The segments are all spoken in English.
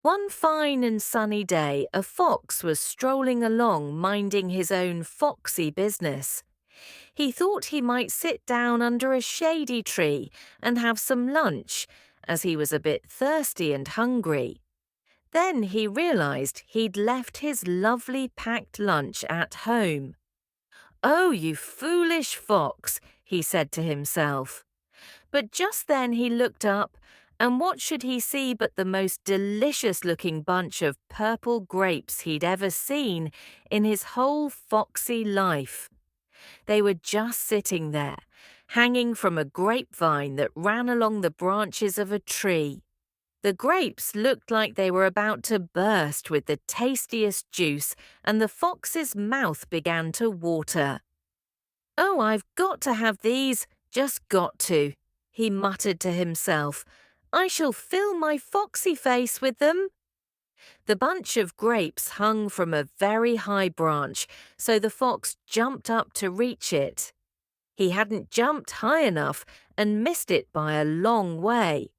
One fine and sunny day, a fox was strolling along minding his own foxy business. He thought he might sit down under a shady tree and have some lunch, as he was a bit thirsty and hungry. Then he realized he'd left his lovely packed lunch at home. "Oh, you foolish fox," he said to himself. But just then he looked up, and what should he see but the most delicious-looking bunch of purple grapes he'd ever seen in his whole foxy life. They were just sitting there, hanging from a grapevine that ran along the branches of a tree. The grapes looked like they were about to burst with the tastiest juice, and the fox's mouth began to water. "Oh, I've got to have these, just got to," he muttered to himself. "I shall fill my foxy face with them." The bunch of grapes hung from a very high branch, so the fox jumped up to reach it. He hadn't jumped high enough and missed it by a long way.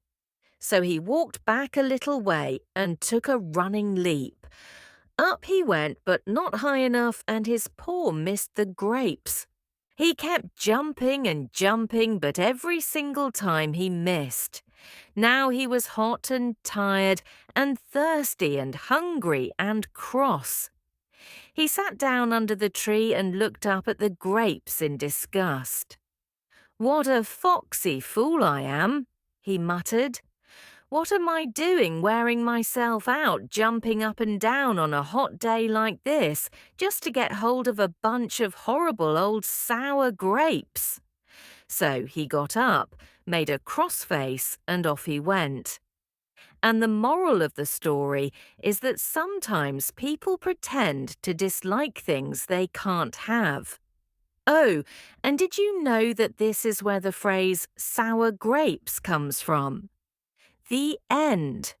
So he walked back a little way and took a running leap. Up he went, but not high enough, and his paw missed the grapes. He kept jumping and jumping, but every single time he missed. Now he was hot and tired and thirsty and hungry and cross. He sat down under the tree and looked up at the grapes in disgust. "What a foxy fool I am," he muttered. "What am I doing wearing myself out, jumping up and down on a hot day like this, just to get hold of a bunch of horrible old sour grapes?" So he got up, made a cross face, and off he went. And the moral of the story is that sometimes people pretend to dislike things they can't have. Oh, and did you know that this is where the phrase sour grapes comes from? The end.